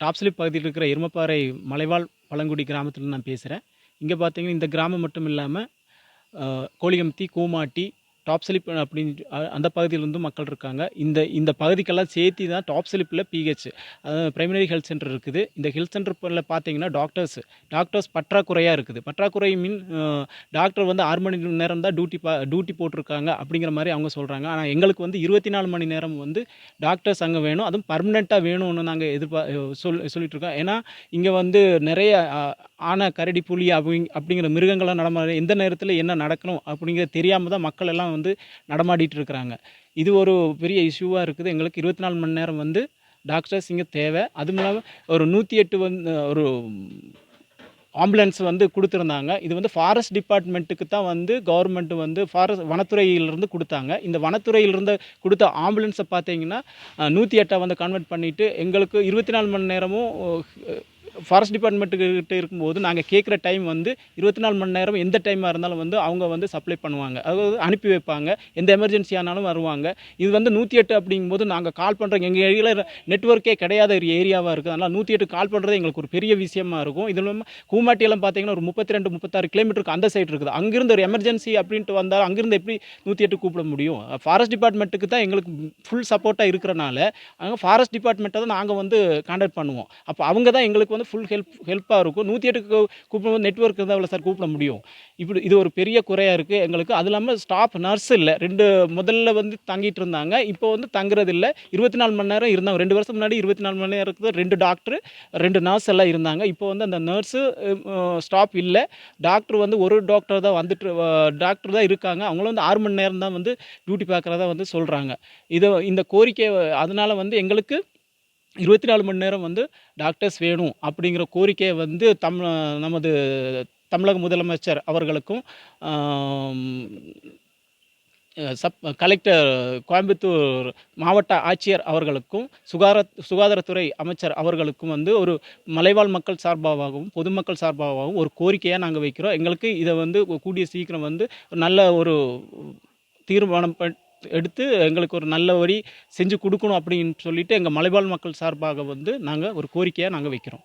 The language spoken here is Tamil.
டாப் ஸ்லிப் பகுதியில் இருக்கிற எருமப்பாறை மலைவாழ் பழங்குடி கிராமத்தில் நான் பேசுகிறேன். இங்கே பார்த்தீங்கன்னா இந்த கிராமம் மட்டும் இல்லாமல் கோழிகம்பத்தி, கூமாட்டி, டாப் ஸ்லிப் அப்படின்னு அந்த பகுதியிலேருந்து மக்கள் இருக்காங்க. இந்த இந்த பகுதிக்கெல்லாம் சேர்த்து தான் டாப் ஸ்லிப்பில் பிஹெச் பிரைமரி ஹெல்த் சென்டர் இருக்குது. இந்த ஹெல்த் சென்டரில் பார்த்தீங்கன்னா டாக்டர்ஸ் பற்றாக்குறையாக இருக்குது. பற்றாக்குறை மீன் டாக்டர் வந்து 6 மணி நேரம் தான் டியூட்டி போட்டிருக்காங்க அப்படிங்கிற மாதிரி அவங்க சொல்கிறாங்க. ஆனால் எங்களுக்கு வந்து 24 மணி நேரம் வந்து டாக்டர்ஸ் அங்கே வேணும், அதுவும் பர்மனெண்ட்டாக வேணும்னு நாங்கள் சொல்லிகிட்ருக்கோம். ஏன்னா இங்கே வந்து நிறைய ஆனை, கரடி, புலி அப்படிங்கிற மிருகங்கள்லாம் நடமாட எந்த நேரத்தில் என்ன நடக்கணும் அப்படிங்கிறது தெரியாமல் தான் மக்கள் எல்லாம் வந்து நடமாடிட்டு இருக்கிறாங்க. இது ஒரு பெரிய இஷ்யூவாக இருக்குது. எங்களுக்கு 24 மணி நேரம் வந்து டாக்டர்ஸ் இங்கே தேவை. அதுவும் இல்லாமல் ஒரு 108 வந்து ஒரு ஆம்புலன்ஸ் வந்து கொடுத்துருந்தாங்க. இது வந்து ஃபாரஸ்ட் டிபார்ட்மெண்ட்டுக்கு தான் வந்து கவர்மெண்ட் வந்து வனத்துறையிலிருந்து கொடுத்தாங்க. இந்த வனத்துறையிலிருந்து கொடுத்த ஆம்புலன்ஸை பார்த்தீங்கன்னா 108 வந்து கன்வெர்ட் பண்ணிவிட்டு எங்களுக்கு 24 மணி நேரமும் ஃபாரஸ்ட் டிபார்ட்மெண்ட்டுக்கிட்ட இருக்கும்போது நாங்கள் கேட்குற டைம் வந்து 24 மணி நேரம் எந்த டைமாக இருந்தாலும் வந்து அவங்க வந்து சப்ளை பண்ணுவாங்க, அதாவது அனுப்பி வைப்பாங்க. எந்த எமர்ஜென்சி ஆனாலும் வருவாங்க. இது வந்து 108 அப்படிங்கும்போது நாங்கள் கால் பண்ணுறோம். எங்கள் ஏரியாவில் நெட்ஒர்க்கே கிடையாத ஒரு ஏரியாவாக இருக்குது. அதனால் 108 கால் பண்ணுறது எங்களுக்கு ஒரு பெரிய விஷயமா இருக்கும். இது இல்லாமல் கூமாட்டியெல்லாம் பார்த்தீங்கன்னா ஒரு 32-36 கிலோமீட்டருக்கு அந்த சைடு இருக்குது. அங்கேருந்து ஒரு எமர்ஜென்சி அப்படின்ட்டு வந்தால் அங்கேருந்து எப்படி 108 கூப்பிட முடியும்? ஃபாரஸ்ட் டிபார்ட்மெண்ட்டுக்கு தான் எங்களுக்கு ஃபுல் சப்போர்ட்டாக இருக்கிறனால அங்கே ஃபாரஸ்ட் டிபார்ட்மெண்ட்டை தான் நாங்கள் வந்து கான்டாக்ட் பண்ணுவோம். அப்போ அவங்க தான் எங்களுக்கு வந்து ஃபுல் ஹெல்ப்பாக இருக்கும். 108 கூப்பிடும்போது நெட்ஒர்க் தான் அவ்வளோ சார் கூப்பிட முடியும். இது ஒரு பெரிய குறையாக இருக்குது எங்களுக்கு. அது இல்லாமல் ஸ்டாஃப் நர்ஸ் இல்லை. முதல்ல வந்து தங்கிட்டு இருந்தாங்க, இப்போ வந்து தங்குறது இல்லை. 24 மணி நேரம் இருந்தாங்க. 2 வருஷம் முன்னாடி 24 மணி நேரத்துக்கு 2 டாக்டர் 2 நர்ஸ் எல்லாம் இருந்தாங்க. இப்போ வந்து அந்த நர்ஸு ஸ்டாஃப் இல்லை. டாக்டர் வந்து ஒரு டாக்டர் தான் இருக்காங்க. அவங்களும் வந்து 6 மணி நேரம் தான் வந்து டியூட்டி பார்க்குறதா வந்து சொல்கிறாங்க. இந்த கோரிக்கை அதனால் வந்து எங்களுக்கு 24 மணி நேரம் வந்து டாக்டர்ஸ் வேணும் அப்படிங்கிற கோரிக்கையை வந்து நமது தமிழக முதலமைச்சர் அவர்களுக்கும் கலெக்டர் கோயம்புத்தூர் மாவட்ட ஆட்சியர் அவர்களுக்கும் சுகாதாரத்துறை அமைச்சர் அவர்களுக்கும் வந்து ஒரு மலைவாழ் மக்கள் சார்பாகவும் பொதுமக்கள் சார்பாகவும் ஒரு கோரிக்கையாக நாங்கள் வைக்கிறோம். எங்களுக்கு இதை வந்து கூடிய சீக்கிரம் வந்து நல்ல ஒரு தீர்மானம் எடுத்து எங்களுக்கு ஒரு நல்ல வழி செஞ்சு கொடுக்கணும் அப்படின்னு சொல்லிட்டு எங்கள் மலைவாழ் மக்கள் சார்பாக வந்து நாங்கள் ஒரு கோரிக்கையாக நாங்கள் வைக்கிறோம்.